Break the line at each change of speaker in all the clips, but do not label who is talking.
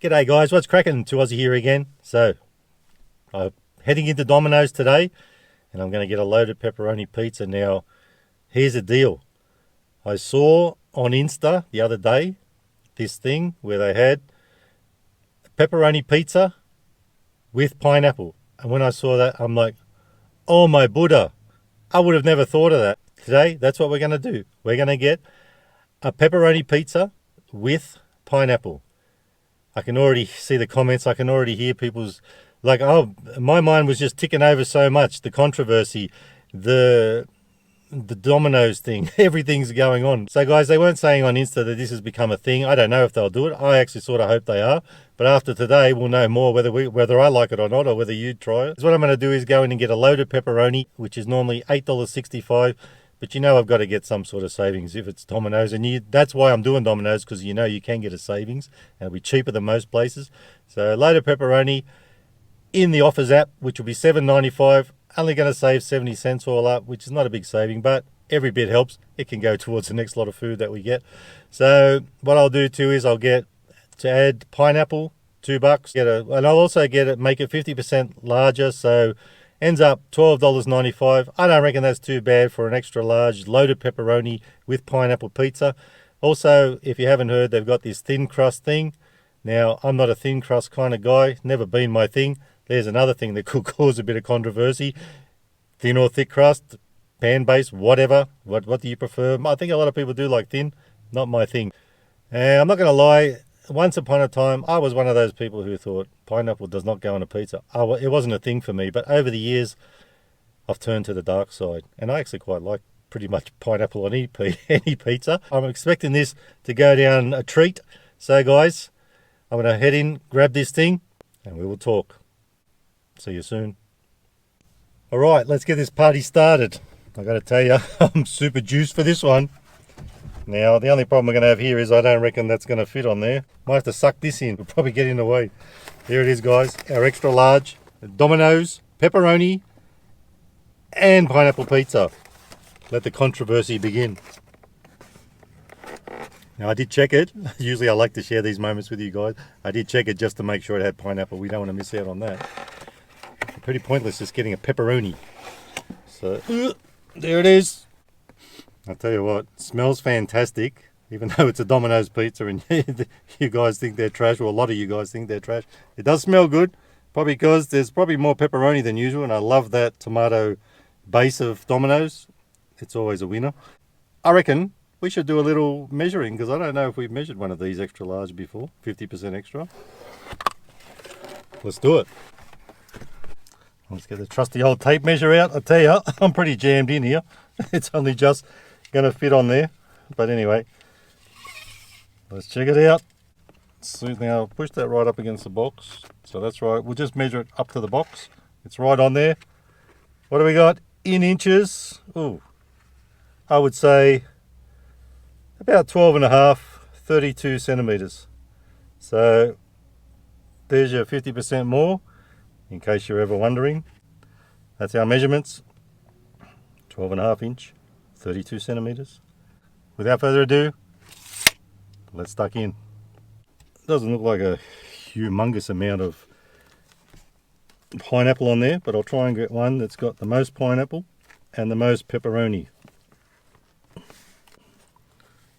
G'day guys, what's cracking? 2Aussie here again. So, I'm heading into Domino's today and I'm going to get a loaded pepperoni pizza. Now, here's the deal. I saw on Insta the other day this thing where they had pepperoni pizza with pineapple. And when I saw that, I'm like, oh my Buddha, I would have never thought of that. Today, that's what we're going to do. We're going to get a pepperoni pizza with pineapple. I can already see the comments. I can already hear people's like, oh, my mind was just ticking over so much. The controversy, the Domino's thing, everything's going on. So guys, they weren't saying on Insta that this has become a thing. I don't know if they'll do it. I actually sort of hope they are. But after today, we'll know more whether I like it or not, or whether you'd try it. So what I'm going to do is go in and get a loaded pepperoni, which is normally $8.65. But you know I've got to get some sort of savings if it's Domino's. And that's why I'm doing Domino's, because you know you can get a savings. And it'll be cheaper than most places. So loaded pepperoni in the offers app, which will be $7.95. Only going to save 70 cents all up, which is not a big saving, but every bit helps. It can go towards the next lot of food that we get. So what I'll do too is I'll get to add pineapple, $2. And I'll also make it 50% larger, so ends up $12.95. I don't reckon that's too bad for an extra large loaded pepperoni with pineapple pizza. Also, if you haven't heard, they've got this thin crust thing. Now, I'm not a thin crust kind of guy. Never been my thing. There's another thing that could cause a bit of controversy. Thin or thick crust, pan-based, whatever. What do you prefer? I think a lot of people do like thin. Not my thing. And I'm not going to lie. Once upon a time, I was one of those people who thought pineapple does not go on a pizza. It wasn't a thing for me, but over the years, I've turned to the dark side, and I actually quite like pretty much pineapple on any pizza. I'm expecting this to go down a treat. So guys, I'm going to head in, grab this thing, and we will talk. See you soon. All right, let's get this party started. I got to tell you, I'm super juiced for this one. Now, the only problem we're going to have here is I don't reckon that's going to fit on there. Might have to suck this in. We'll probably get in the way. Here it is, guys. Our extra large Domino's, pepperoni, and pineapple pizza. Let the controversy begin. Now, I did check it. Usually I like to share these moments with you guys. I did check it just to make sure it had pineapple. We don't want to miss out on that. Pretty pointless just getting a pepperoni. So, there it is. I'll tell you what, it smells fantastic, even though it's a Domino's pizza and you guys think they're trash, or a lot of you guys think they're trash. It does smell good, probably because there's probably more pepperoni than usual, and I love that tomato base of Domino's. It's always a winner. I reckon we should do a little measuring, because I don't know if we've measured one of these extra large before, 50% extra. Let's do it. Let's get the trusty old tape measure out. I tell you, I'm pretty jammed in here. It's only just going to fit on there. But anyway, let's check it out. So now push that right up against the box. So that's right. We'll just measure it up to the box. It's right on there. What do we got in inches? Oh, I would say about 12 and a half, 32 centimeters. So there's your 50% more. In case you're ever wondering, that's our measurements. 12 and a half inch, 32 centimeters. Without further ado, let's tuck in. Doesn't look like a humongous amount of pineapple on there, but I'll try and get one that's got the most pineapple and the most pepperoni.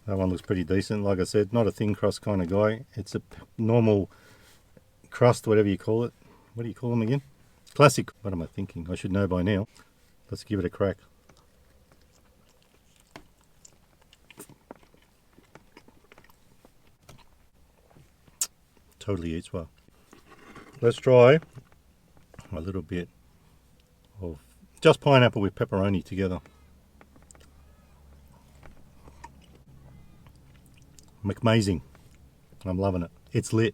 That one looks pretty decent. Like I said, not a thin crust kind of guy. It's a normal crust, whatever you call it. What do you call them again? Classic. What am I thinking? I should know by now. Let's give it a crack. Totally eats well. Let's try a little bit of just pineapple with pepperoni together. Amazing. I'm loving it. It's lit.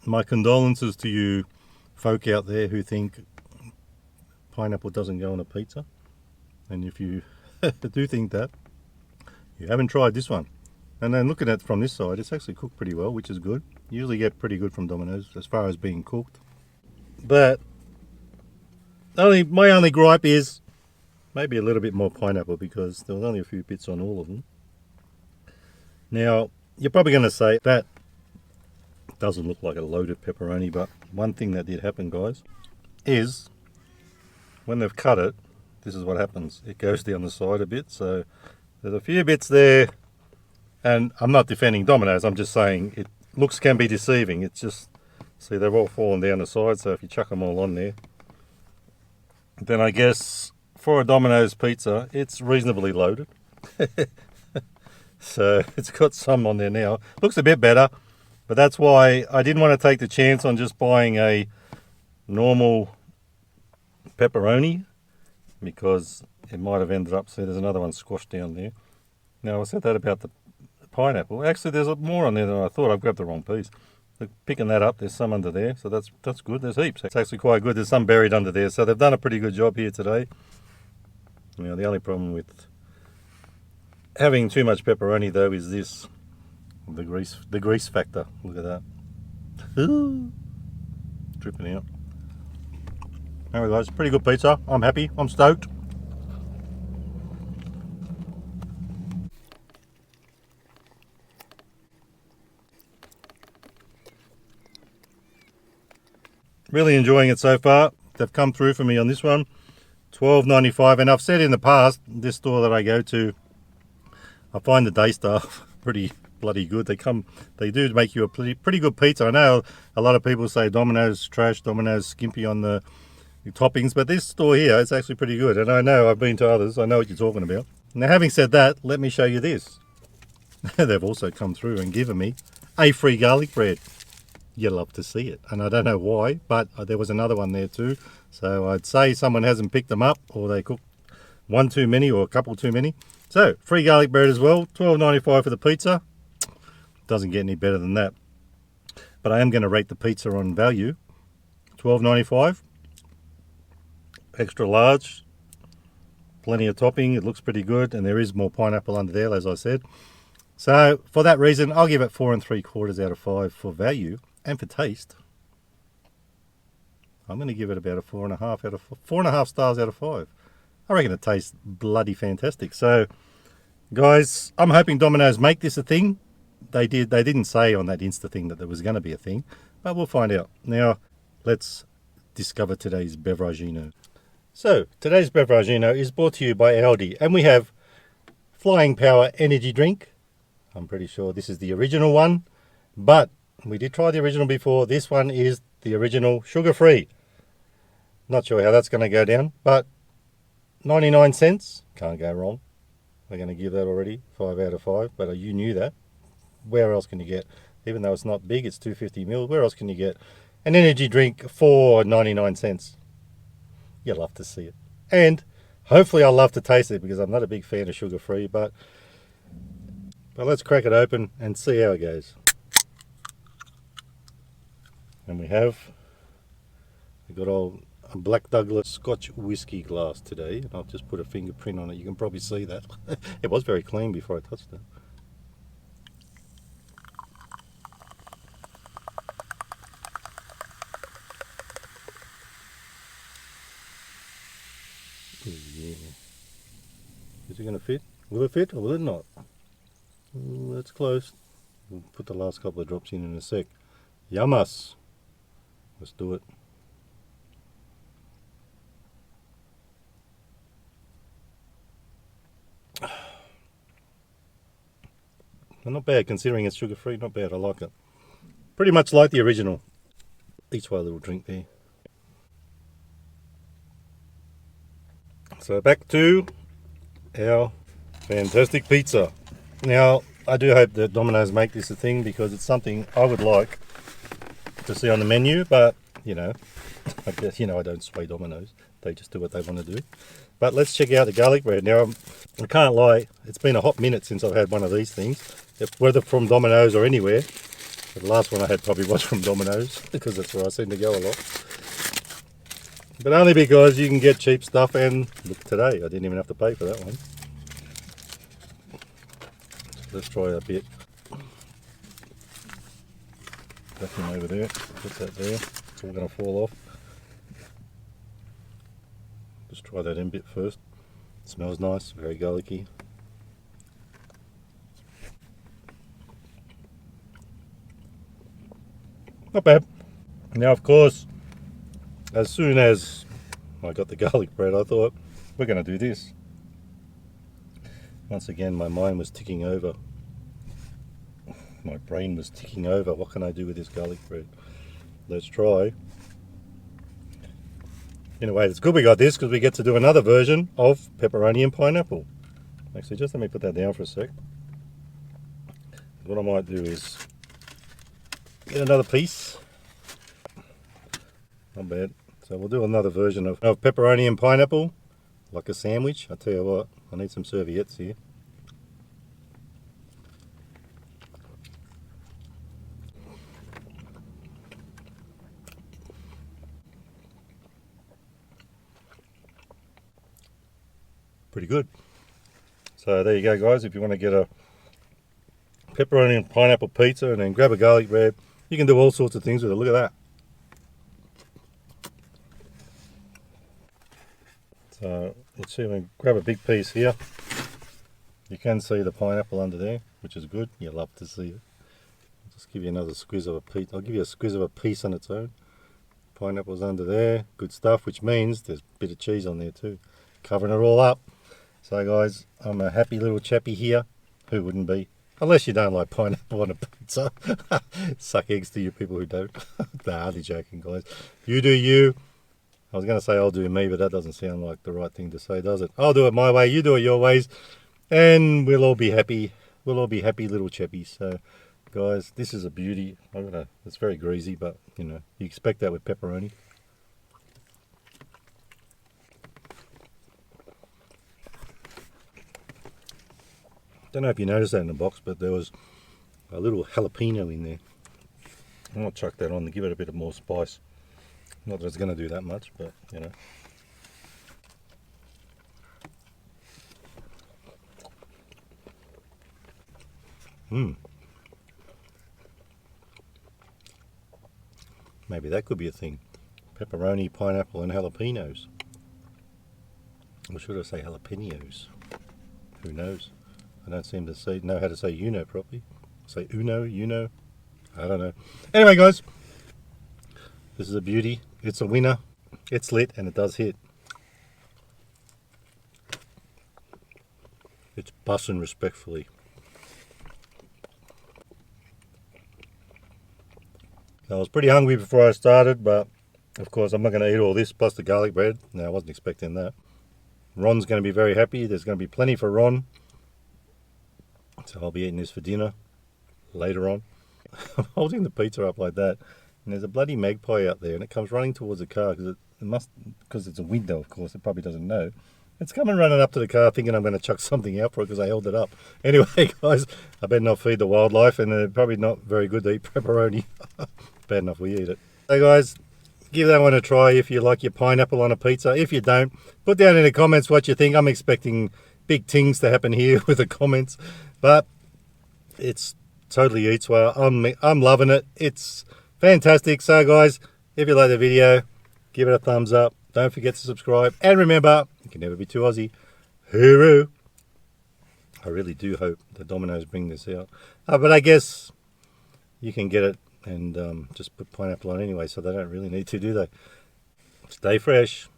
My condolences to you folk out there who think pineapple doesn't go on a pizza. And if you do think that, you haven't tried this one. And then looking at it from this side, it's actually cooked pretty well, which is good. You usually get pretty good from Domino's as far as being cooked. But my only gripe is maybe a little bit more pineapple because there was only a few bits on all of them. Now, you're probably going to say that doesn't look like a loaded pepperoni, but one thing that did happen, guys, is when they've cut it, this is what happens. It goes down the side a bit, so there's a few bits there, and I'm not defending Domino's, I'm just saying it looks can be deceiving. It's just, see, they've all fallen down the side, so if you chuck them all on there, then I guess for a Domino's pizza, it's reasonably loaded. So it's got some on there now. Looks a bit better, but that's why I didn't want to take the chance on just buying a normal pepperoni, because it might have ended up, see, there's another one squashed down there. Now, I said that about the pineapple. Actually, there's more on there than I thought. I've grabbed the wrong piece. Look, picking that up, there's some under there, so that's good. There's heaps. It's actually quite good. There's some buried under there, so they've done a pretty good job here today. Now, the only problem with having too much pepperoni, though, is this, the grease factor. Look at that. Dripping out. Anyway, guys, pretty good pizza. I'm happy. I'm stoked. Really enjoying it so far. They've come through for me on this one. $12.95, and I've said in the past, this store that I go to, I find the day staff pretty bloody good. They do make you a pretty good pizza. I know a lot of people say Domino's trash, Domino's skimpy on the toppings, but this store here is actually pretty good. And I know, I've been to others, I know what you're talking about. Now, having said that, let me show you this. They've also come through and given me a free garlic bread. You love to see it, and I don't know why, but there was another one there too. So I'd say someone hasn't picked them up, or they cooked one too many or a couple too many. So free garlic bread as well. $12.95 for the pizza. Doesn't get any better than that. But I am going to rate the pizza on value. $12.95. Extra large. Plenty of topping. It looks pretty good, and there is more pineapple under there, as I said. So for that reason, I'll give it 4 3/4 out of 5 for value. And for taste, I'm going to give it about a 4.5 stars out of 5. I reckon it tastes bloody fantastic. So, guys, I'm hoping Domino's make this a thing. They didn't say on that Insta thing that there was going to be a thing, but we'll find out. Now, let's discover today's beveragino. So, today's beveragino is brought to you by Aldi, and we have Flying Power energy drink. I'm pretty sure this is the original one, but we did try the original before. This one is the original, sugar-free. Not sure how that's going to go down, but 99 cents, can't go wrong. We're going to give that already 5 out of 5, but you knew that. Where else can you get, even though it's not big, it's 250ml, where else can you get an energy drink for 99 cents? You'll love to see it. And hopefully I'll love to taste it, because I'm not a big fan of sugar-free, but let's crack it open and see how it goes. And we have a good old Black Douglas Scotch whiskey glass today, and I've just put a fingerprint on it. You can probably see that. It was very clean before I touched it. Oh, yeah. Is it going to fit? Will it fit or will it not? That's close. We'll put the last couple of drops in a sec. Yummas. Let's do it. Well, not bad considering it's sugar free, not bad, I like it. Pretty much like the original. Each one a little drink there. So back to our fantastic pizza. Now, I do hope that Domino's make this a thing, because it's something I would like to see on the menu, but you know, I guess, I don't sway Domino's. They just do what they want to do. But let's check out the garlic bread. Now, I can't lie, it's been a hot minute since I've had one of these things, whether from Domino's or anywhere. The last one I had probably was from Domino's, because that's where I seem to go a lot. But only because you can get cheap stuff, and look, today I didn't even have to pay for that one. Let's try a bit. Vacuum over there, put that there, it's all going to fall off. Just try that in bit first. Smells nice, very garlicky. Not bad. Now, of course, as soon as I got the garlic bread, I thought, we're going to do this. Once again, my mind was ticking over. My brain was ticking over. What can I do with this garlic bread? Let's try. In a way, it's good we got this because we get to do another version of pepperoni and pineapple. Actually, just let me put that down for a sec. What I might do is get another piece. Not bad. So we'll do another version of pepperoni and pineapple, like a sandwich. I'll tell you what, I need some serviettes here. Pretty good. So there you go, guys. If you want to get a pepperoni and pineapple pizza and then grab a garlic bread, you can do all sorts of things with it. Look at that. So let's see if we can grab a big piece here. You can see the pineapple under there, which is good. You love to see it. I'll just give you another squeeze of a piece. I'll give you a squeeze of a piece on its own. Pineapple's under there. Good stuff, which means there's a bit of cheese on there too, covering it all up. So guys, I'm a happy little chappy here. Who wouldn't be? Unless you don't like pineapple on a pizza. Suck eggs to you people who don't. Nah, hardly joking, guys. You do you. I was going to say I'll do me, but that doesn't sound like the right thing to say, does it? I'll do it my way, you do it your ways, and we'll all be happy. We'll all be happy little chappies. So, guys, this is a beauty. It's very greasy, but, you know, you expect that with pepperoni. Don't know if you noticed that in the box, but there was a little jalapeno in there. I might chuck that on to give it a bit of more spice. Not that it's going to do that much, but, you know. Maybe that could be a thing. Pepperoni, pineapple, and jalapenos. Or should I say jalapenos? Who knows? I don't seem to know how to say you know properly. Say uno, you know. I don't know. Anyway, guys, this is a beauty. It's a winner. It's lit and it does hit. It's bussin' respectfully. I was pretty hungry before I started, but of course I'm not going to eat all this plus the garlic bread. No, I wasn't expecting that. Ron's going to be very happy. There's going to be plenty for Ron. So I'll be eating this for dinner later on. I'm holding the pizza up like that, and there's a bloody magpie out there, and it comes running towards the car because it's a window, of course. It probably doesn't know. It's coming running up to the car thinking I'm going to chuck something out for it because I held it up. Anyway, guys, I better not feed the wildlife, and they're probably not very good to eat pepperoni. Bad enough we eat it. So, guys, give that one a try if you like your pineapple on a pizza. If you don't, put down in the comments what you think. I'm expecting big things to happen here with the comments, but it's totally eats well. I'm loving it. It's fantastic. So, guys, if you like the video, give it a thumbs up. Don't forget to subscribe. And remember, you can never be too Aussie. Hooroo. I really do hope the Domino's bring this out. But I guess you can get it and just put pineapple on anyway, so they don't really need to, do they? Stay fresh.